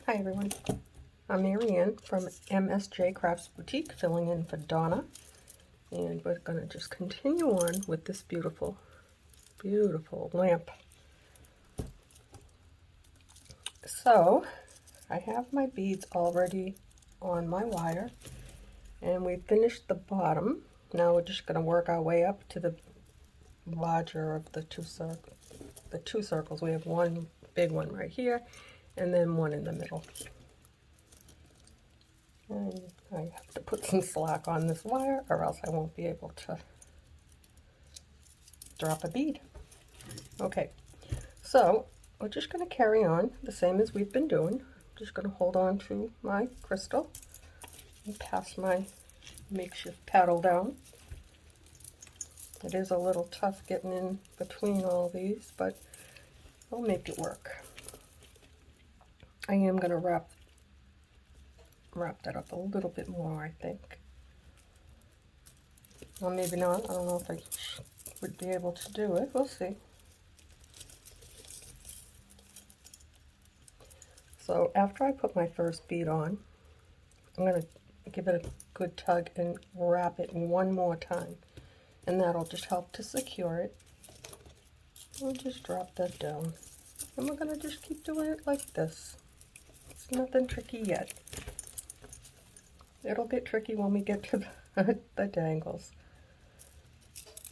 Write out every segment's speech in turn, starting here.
Hi everyone, I'm Marianne from MSJ Crafts Boutique, filling in for Donna, and we're going to just continue on with this beautiful, beautiful lamp. So, I have my beads already on my wire, and we finished the bottom. Now we're just going to work our way up to the larger of the two circles. We have one big one right here, and then one in the middle. And I have to put some slack on this wire or else I won't be able to drop a bead. Okay, so we're just going to carry on the same as we've been doing. I'm just going to hold on to my crystal and pass my makeshift paddle down. It is a little tough getting in between all these, but I'll make it work. I am going to wrap that up a little bit more, I think. Well, maybe not. I don't know if I would be able to do it. We'll see. So after I put my first bead on, I'm going to give it a good tug and wrap it one more time. And that'll just help to secure it. We'll just drop that down. And we're going to just keep doing it like this. It's nothing tricky yet. It'll get tricky when we get to the dangles.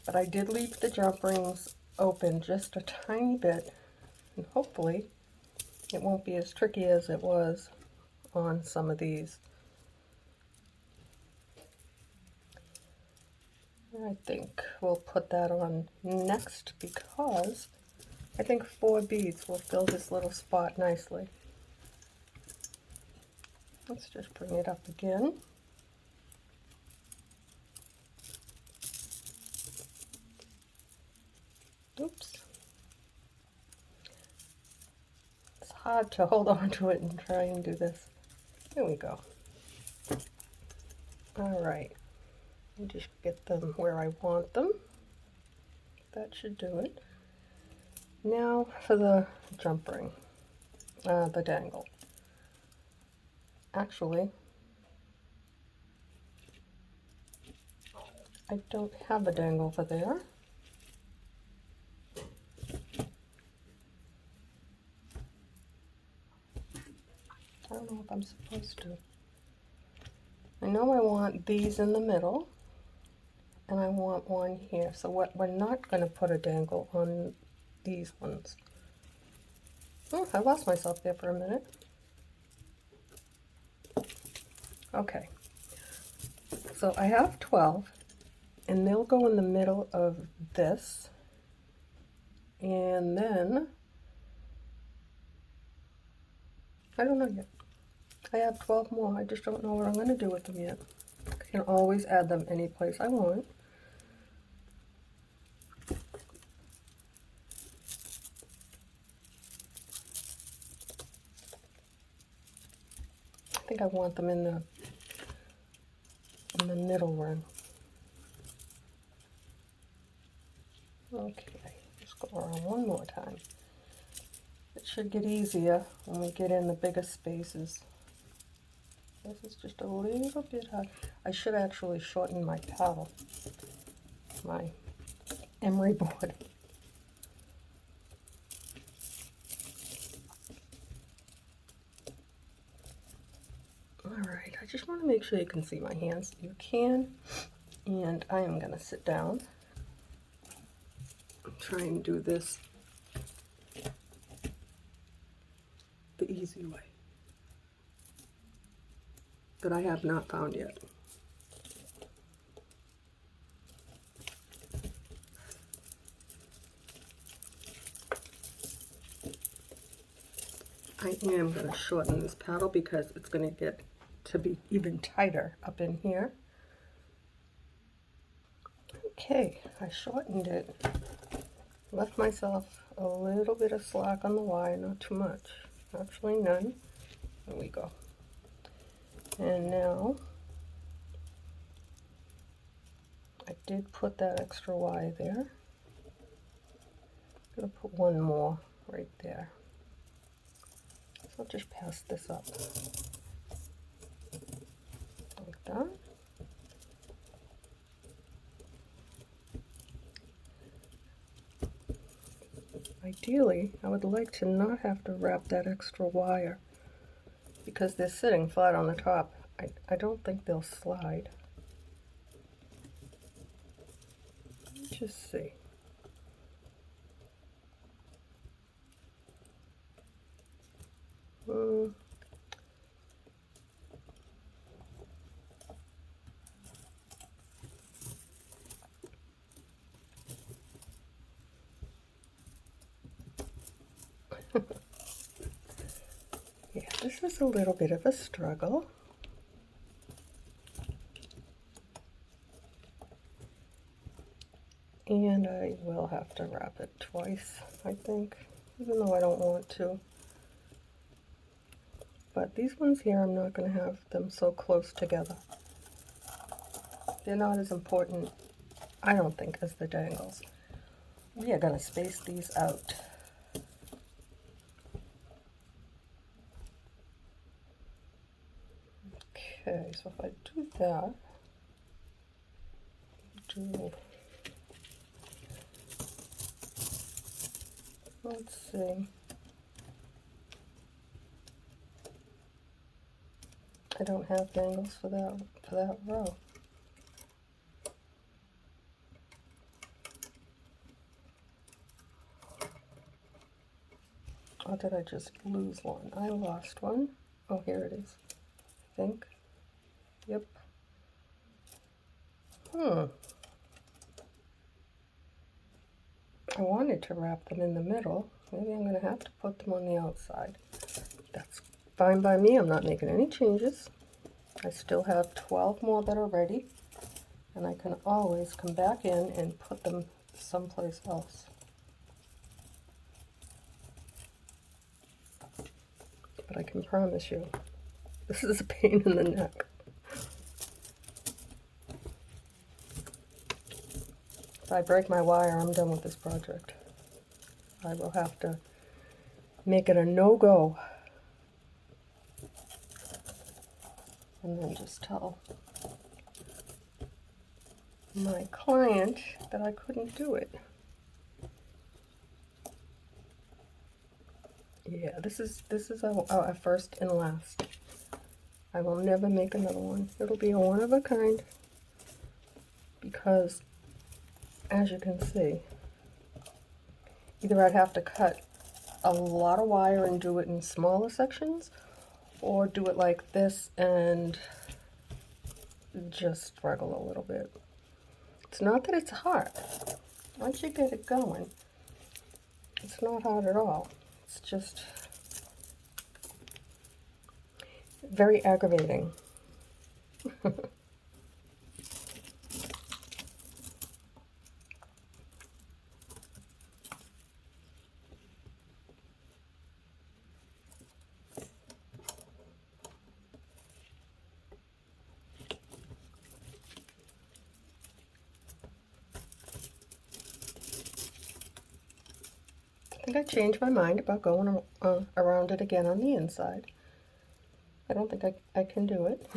But I did leave the jump rings open just a tiny bit, and hopefully it won't be as tricky as it was on some of these. I think we'll put that on next because I think 4 beads will fill this little spot nicely. Let's just bring it up again. Oops. It's hard to hold on to it and try and do this. There we go. All right. Just get them where I want them. That should do it. Now for the jump ring, the dangle. Actually, I don't have a dangle for there. I don't know if I'm supposed to. I know I want these in the middle, and I want one here. So what we're not going to put a dangle on these ones. Oh, I lost myself there for a minute. Okay, so I have 12, and they'll go in the middle of this, and then, I don't know yet. I have 12 more, I just don't know what I'm going to do with them yet. I can always add them any place I want. I think I want them in the middle run. Okay, just go around one more time. It should get easier when we get in the bigger spaces. This is just a little bit hard. I should actually shorten my paddle, my emery board. Alright, I just want to make sure you can see my hands. You can, and I am going to sit down and try and do this the easy way that I have not found yet. I am going to shorten this paddle because it's going to get to be even tighter up in here. Okay, I shortened it, left myself a little bit of slack on the wire, not too much, actually none. There we go. And now I did put that extra wire there. I'm going to put one more right there. I'll just pass this up like that. Ideally, I would like to not have to wrap that extra wire because they're sitting flat on the top. I don't think they'll slide. Let's just see. Yeah, this is a little bit of a struggle. And I will have to wrap it twice, I think, even though I don't want to. But these ones here, I'm not going to have them so close together. They're not as important, I don't think, as the dangles. We are going to space these out. Okay, so if I do that, let's see. I don't have dangles for that row. Or did I just lose one? I lost one. Oh, here it is, I think. Yep. I wanted to wrap them in the middle. Maybe I'm going to have to put them on the outside. That's fine by me. I'm not making any changes. I still have 12 more that are ready, and I can always come back in and put them someplace else. But I can promise you, this is a pain in the neck. If I break my wire, I'm done with this project. I will have to make it a no-go. And then just tell my client that I couldn't do it. Yeah, this is a first and last. I will never make another one. It'll be a one of a kind because, as you can see, either I'd have to cut a lot of wire and do it in smaller sections, or do it like this and just struggle a little bit. It's not that it's hard. Once you get it going, it's not hard at all. It's just very aggravating. I think I changed my mind about going around it again on the inside. I don't think I can do it,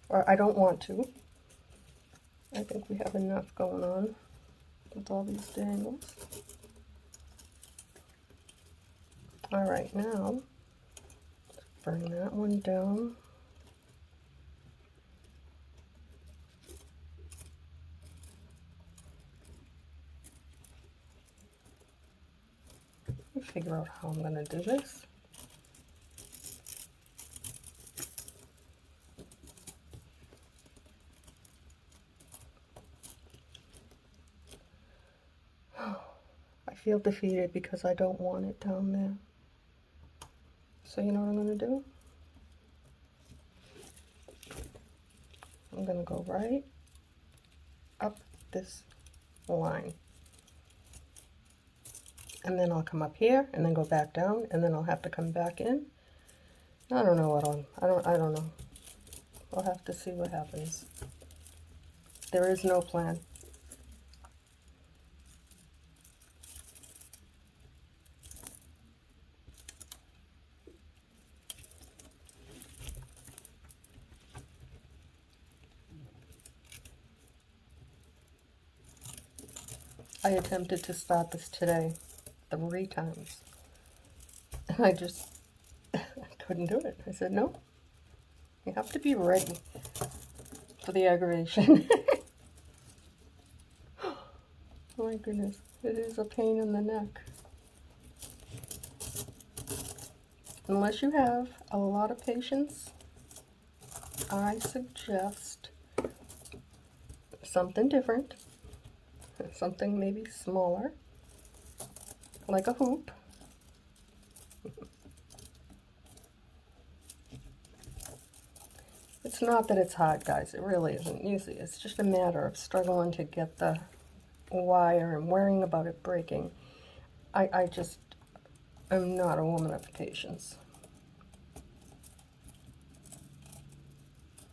or I don't want to. I think we have enough going on with all these dangles. All right, now bring that one down. Let me figure out how I'm going to do this. I feel defeated because I don't want it down there. So you know what I'm going to do? I'm going to go right up this line. And then I'll come up here and then go back down, and then I'll have to come back in. I don't know what I don't know. We'll have to see what happens. There is no plan. I attempted to start this today 3 times. And I just couldn't do it. I said, no, you have to be ready for the aggravation. Oh my goodness, it is a pain in the neck. Unless you have a lot of patience, I suggest something different, something maybe smaller, like a hoop. It's not that it's hard, guys. It really isn't easy. It's just a matter of struggling to get the wire and worrying about it breaking. I just am not a woman of patience.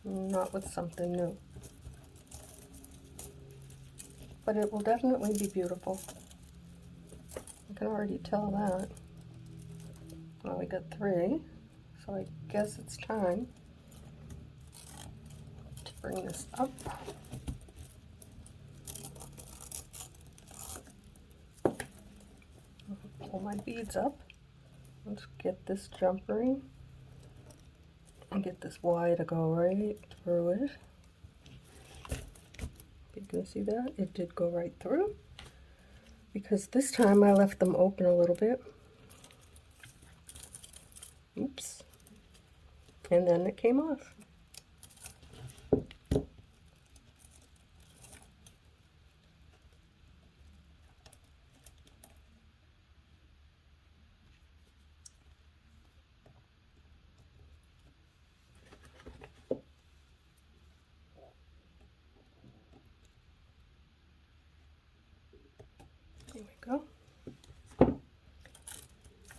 Not with something new. But it will definitely be beautiful. I can already tell that. Well, we got 3, so I guess it's time to bring this up. Pull my beads up. Let's get this jump ring and get this wire to go right through it. You can see that it did go right through, because this time I left them open a little bit. Oops. And then it came off. There we go.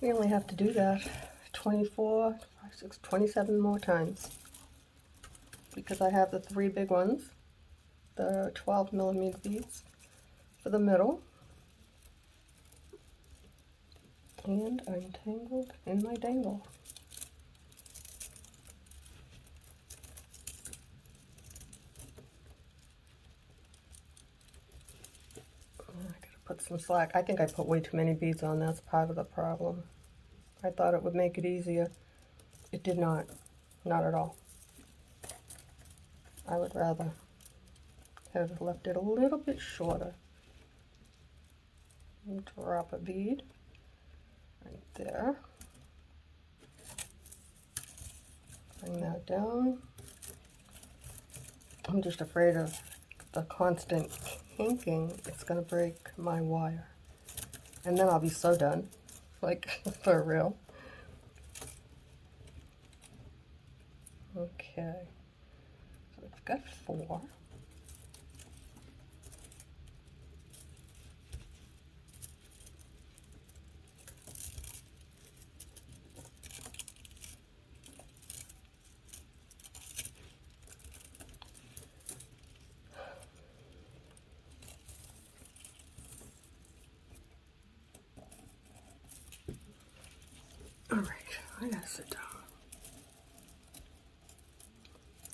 We only have to do that 24, 26, 27 more times, because I have the 3 big ones, the 12mm beads for the middle, and I'm tangled in my dangle. Put some slack. I think I put way too many beads on. That's part of the problem. I thought it would make it easier. It did not. Not at all. I would rather have left it a little bit shorter. And drop a bead right there. Bring that down. I'm just afraid of the constant kinking. It's going to break my wire. And then I'll be so done. Like, for real. Okay. So we've got 4. Alright, I gotta sit down.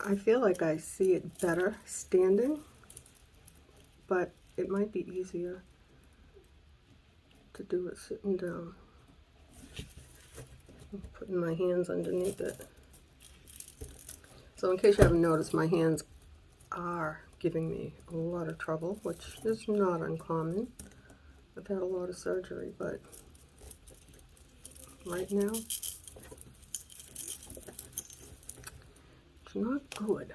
I feel like I see it better standing, but it might be easier to do it sitting down. I'm putting my hands underneath it. So in case you haven't noticed, my hands are giving me a lot of trouble, which is not uncommon. I've had a lot of surgery, but right now, it's not good.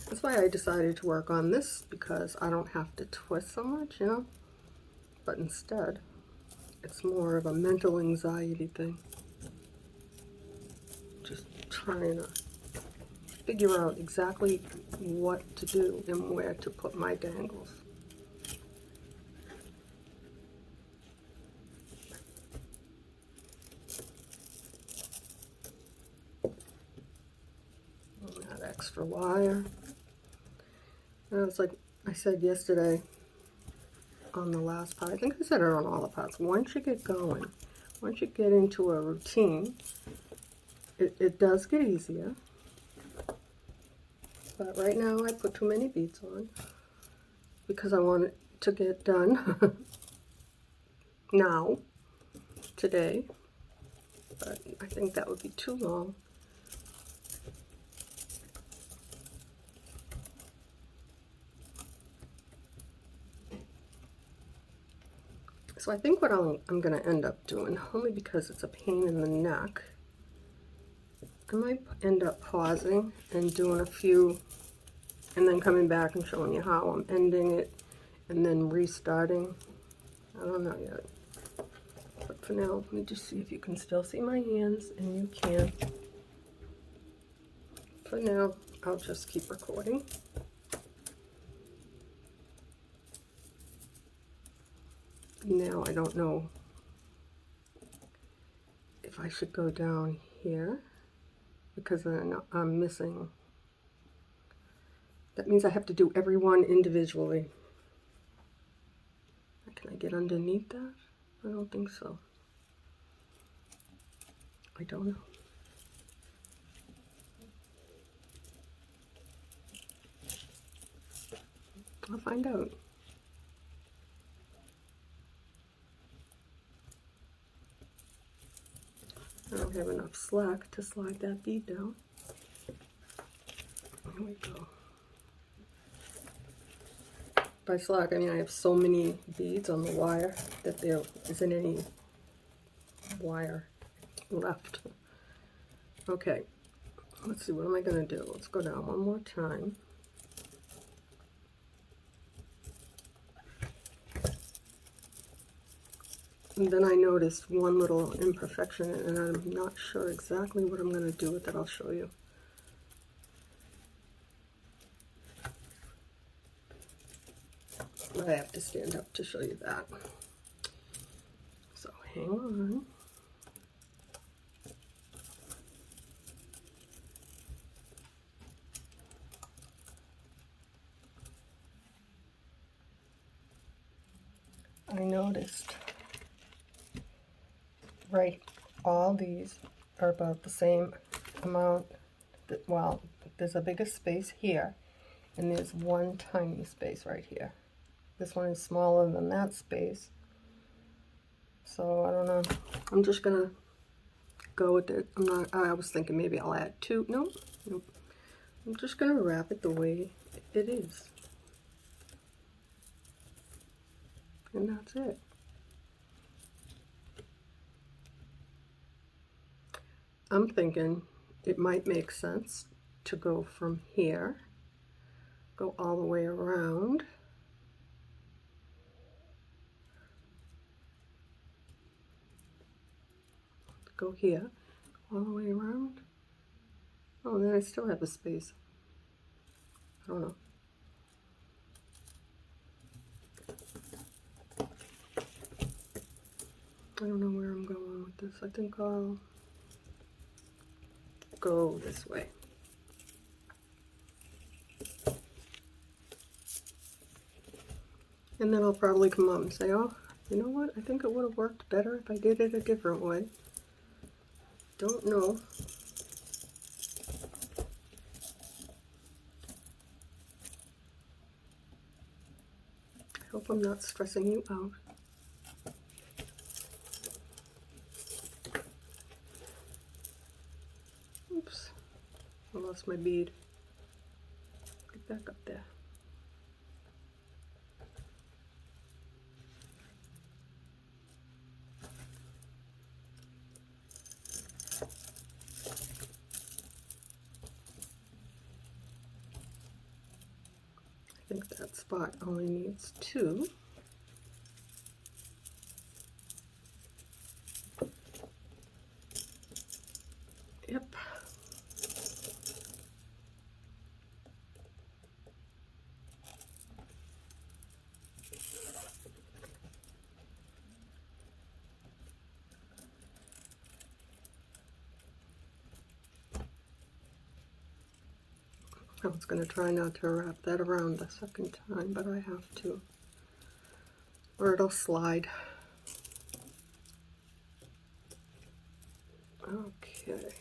That's why I decided to work on this, because I don't have to twist so much, you know? But instead, it's more of a mental anxiety thing. Just trying to figure out exactly what to do and where to put my dangles. That extra wire. And it's like I said yesterday on the last part, I think I said it on all the parts, once you get going, once you get into a routine, it does get easier. But right now I put too many beads on because I want it to get done now, today. But I think that would be too long. So I think what I'm going to end up doing, only because it's a pain in the neck, I might end up pausing and doing a few, and then coming back and showing you how I'm ending it, and then restarting. I don't know yet. But for now, let me just see if you can still see my hands, and you can. For now, I'll just keep recording. Now I don't know if I should go down here, because then I'm missing. That means I have to do every one individually. Can I get underneath that? I don't think so. I don't know. I'll find out. I don't have enough slack to slide that bead down. There we go. By slack, I mean I have so many beads on the wire that there isn't any wire left. Okay, let's see, what am I going to do? Let's go down one more time. And then I noticed one little imperfection, and I'm not sure exactly what I'm going to do with it. I'll show you. I have to stand up to show you that. So hang on. I noticed, right, all these are about the same amount. Well, there's a bigger space here, and there's one tiny space right here. This one is smaller than that space. So I don't know. I'm just gonna go with it. I was thinking maybe I'll add two. Nope. I'm just gonna wrap it the way it is. And that's it. I'm thinking it might make sense to go from here, go all the way around, go here, all the way around. Oh, then I still have a space. I don't know. I don't know where I'm going with this. I think I'll go this way. And then I'll probably come up and say, oh, you know what? I think it would have worked better if I did it a different way. Don't know. I hope I'm not stressing you out. Oops, I lost my bead. Get back up there. I think that spot only needs two. Yep. I was going to try not to wrap that around the second time, but I have to, or it'll slide. Okay.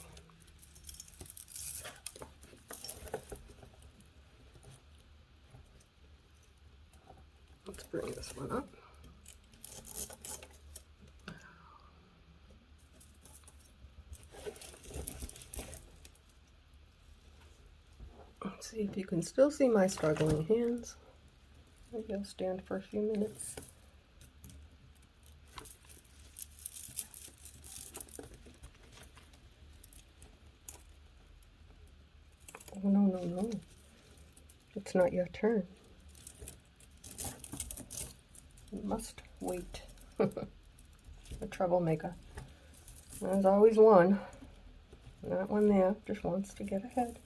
Let's bring this one up. Let's see if you can still see my struggling hands. Maybe I'll stand for a few minutes. Oh, no, no, no. It's not your turn. You must wait. The troublemaker. There's always one. That one there just wants to get ahead.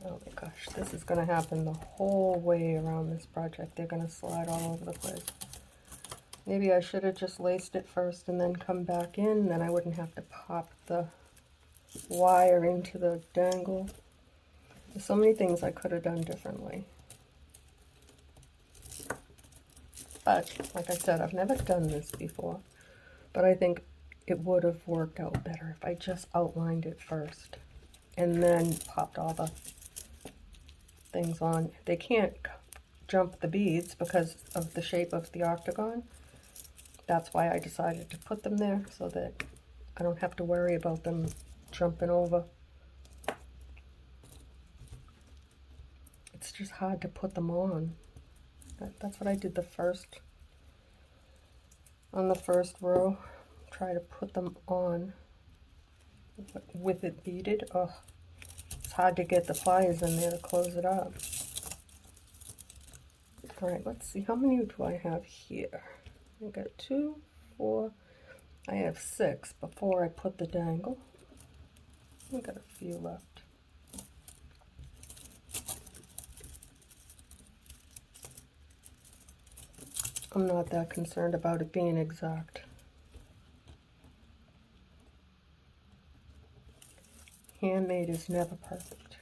Oh my gosh, this is going to happen the whole way around this project. They're going to slide all over the place. Maybe I should have just laced it first and then come back in, then I wouldn't have to pop the wire into the dangle. There's so many things I could have done differently. But, like I said, I've never done this before. But I think it would have worked out better if I just outlined it first and then popped all the things on. They can't jump the beads because of the shape of the octagon. That's why I decided to put them there, so that I don't have to worry about them jumping over. It's just hard to put them on. That's what I did on the first row. Try to put them on with it beaded. Oh, it's hard to get the pliers in there to close it up. All right, let's see. How many do I have here? I got 2, 4. I have 6 before I put the dangle. I got a few left. I'm not that concerned about it being exact. Handmade is never perfect.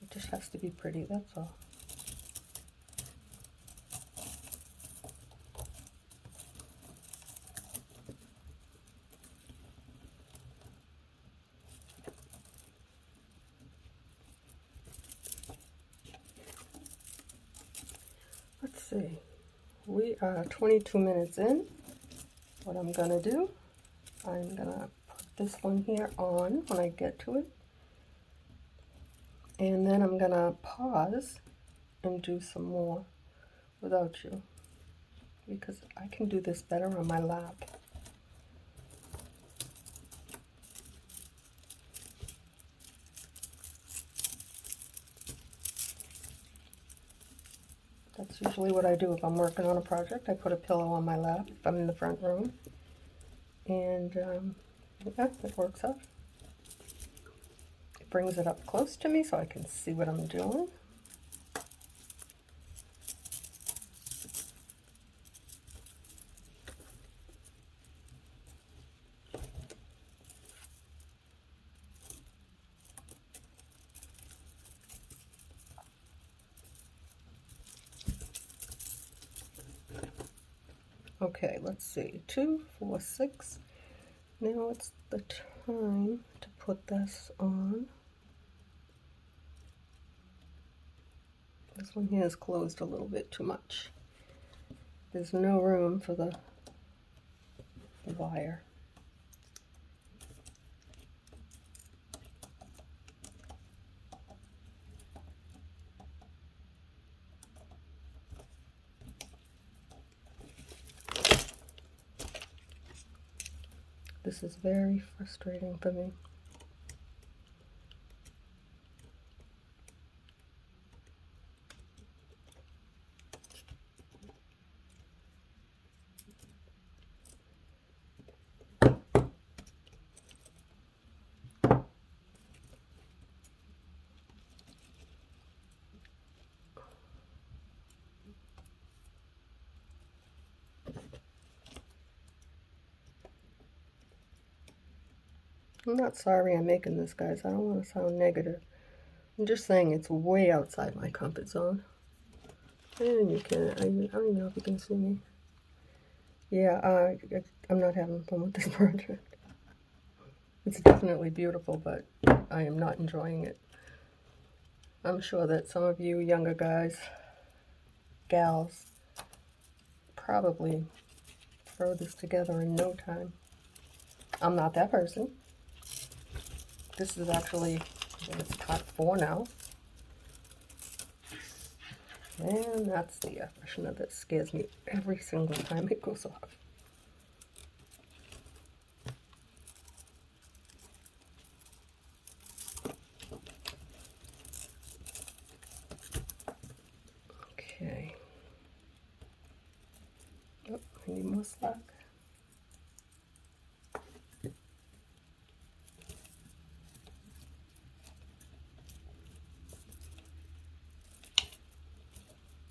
It just has to be pretty, that's all. Let's see. We are 22 minutes in. What I'm going to do, I'm going to put this one here on when I get to it. And then I'm going to pause and do some more without you, because I can do this better on my lap. That's usually what I do if I'm working on a project. I put a pillow on my lap if I'm in the front room. And yeah, it works out. It brings it up close to me so I can see what I'm doing. Okay, let's see, 2, 4, 6. Now it's the time to put this on. This one here is closed a little bit too much. There's no room for the wire. This is very frustrating for me. I'm not sorry I'm making this, guys. I don't want to sound negative. I'm just saying it's way outside my comfort zone. And you can't, I don't even know if you can see me. Yeah, I'm not having fun with this project. It's definitely beautiful, but I am not enjoying it. I'm sure that some of you younger guys, gals, probably throw this together in no time. I'm not that person. This is actually, it's part 4 now. And that's the air freshener that scares me every single time it goes off. Okay. Oh, I need more slack.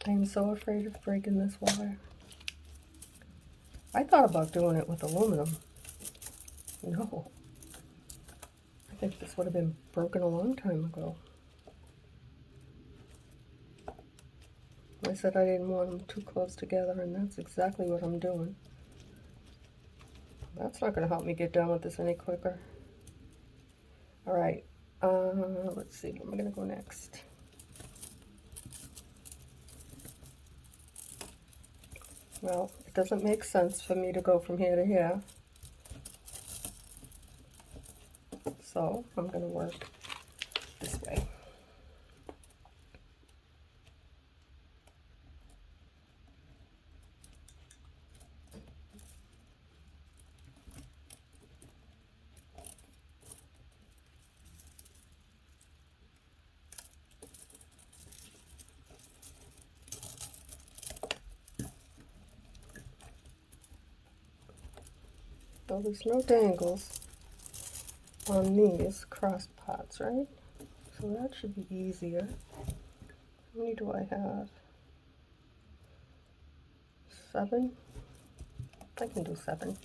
I am so afraid of breaking this wire. I thought about doing it with aluminum. No. I think this would have been broken a long time ago. I said I didn't want them too close together, and that's exactly what I'm doing. That's not going to help me get done with this any quicker. Alright, let's see, where am I going to go next? Well, it doesn't make sense for me to go from here to here. So I'm going to work this way. So there's no dangles on these cross parts, right? So that should be easier. How many do I have? 7? I can do 7.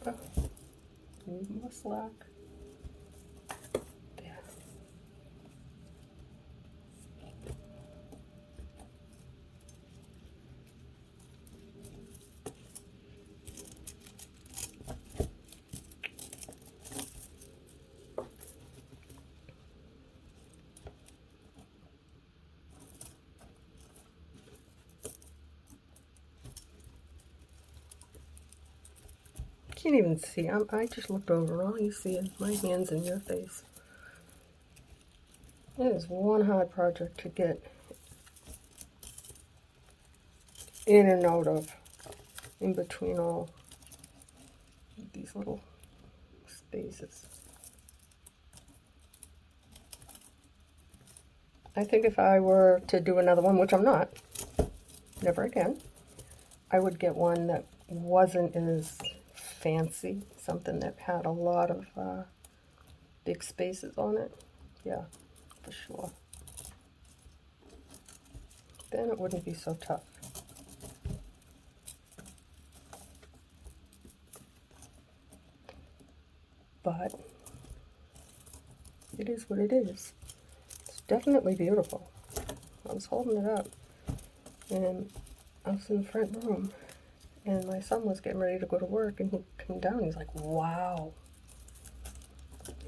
Oh, need more slack. There. Can't even see. I just looked over. All you see is my hands and your face. It is one hard project to get in and out of, in between all these little spaces. I think if I were to do another one, which I'm not, never again, I would get one that wasn't as fancy, something that had a lot of big spaces on it. Yeah, for sure. Then it wouldn't be so tough. But it is what it is. It's definitely beautiful. I was holding it up, and I was in the front room, and my son was getting ready to go to work, and he came down, he's like, wow.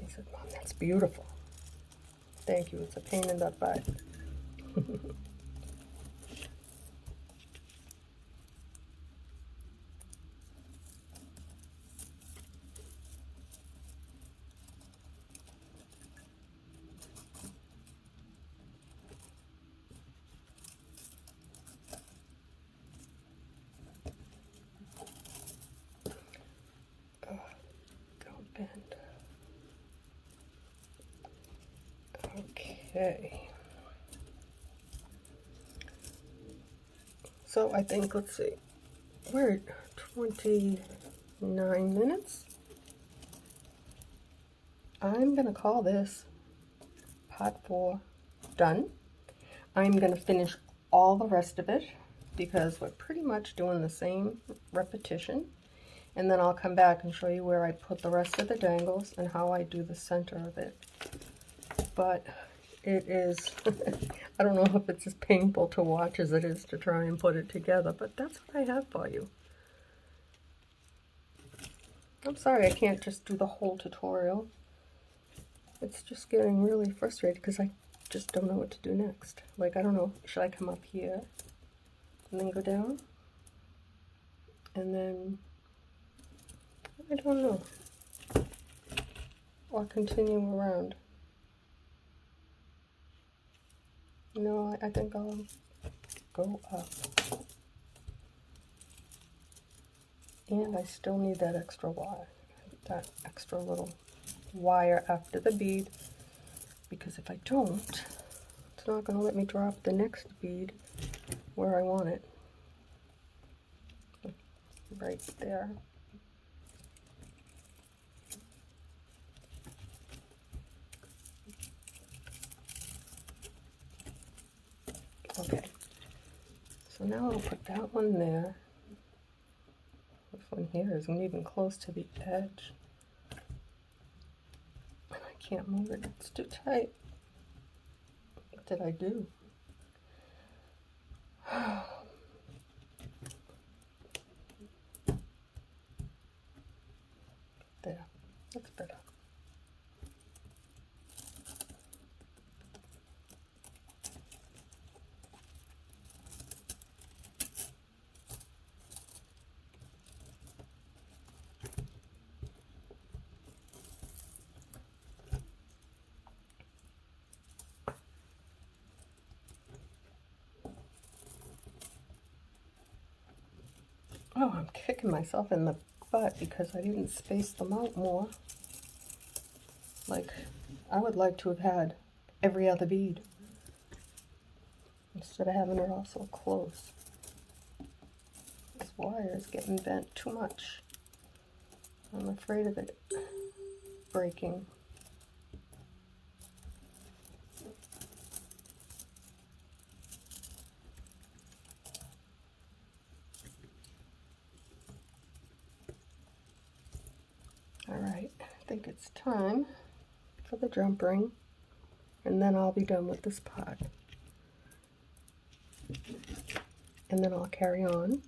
He said, Mom, that's beautiful. Thank you, it's a pain in the butt. Don't bend. Okay. So I think, let's see, we're at 29 minutes. I'm going to call this part 4 done. I'm going to finish all the rest of it because we're pretty much doing the same repetition. And then I'll come back and show you where I put the rest of the dangles and how I do the center of it. But it is, I don't know if it's as painful to watch as it is to try and put it together, but that's what I have for you. I'm sorry I can't just do the whole tutorial. It's just getting really frustrated because I just don't know what to do next. Like, I don't know, should I come up here and then go down? And then, I don't know. Or continue around. No, I think I'll go up. And I still need that extra wire, that extra little wire after the bead, because if I don't, it's not going to let me drop the next bead where I want it. Right there. Okay, so now I'll put that one there. This one here isn't even close to the edge. And I can't move it, it's too tight. What did I do? There, that's better. Oh, I'm kicking myself in the butt because I didn't space them out more. Like, I would like to have had every other bead instead of having it all so close. This wire is getting bent too much. I'm afraid of it breaking. Alright, I think it's time for the jump ring, and then I'll be done with this part. And then I'll carry on.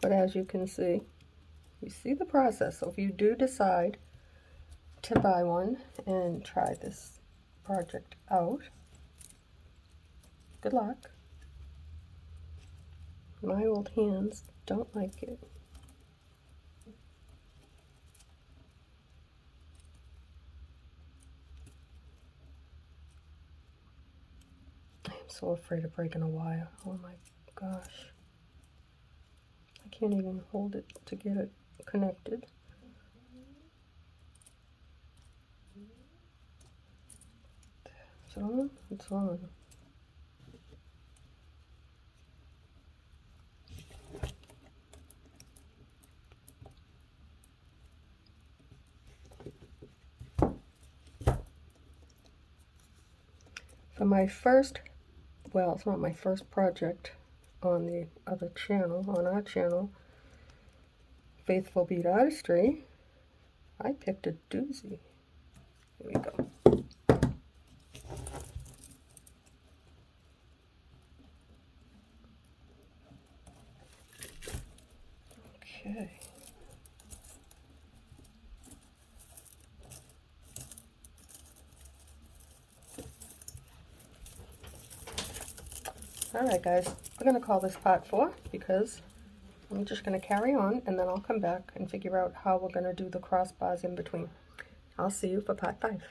But as you can see, you see the process. So if you do decide to buy one and try this project out, good luck. My old hands don't like it. I'm so afraid of breaking a wire. Oh my gosh. I can't even hold it to get it connected. Is it on? It's on. For my first, well, it's not my first project on the other channel, on our channel, Faithful Bead Artistry, I picked a doozy. Here we go. Okay. Alright guys, we're going to call this part 4 because I'm just going to carry on and then I'll come back and figure out how we're going to do the crossbars in between. I'll see you for part 5.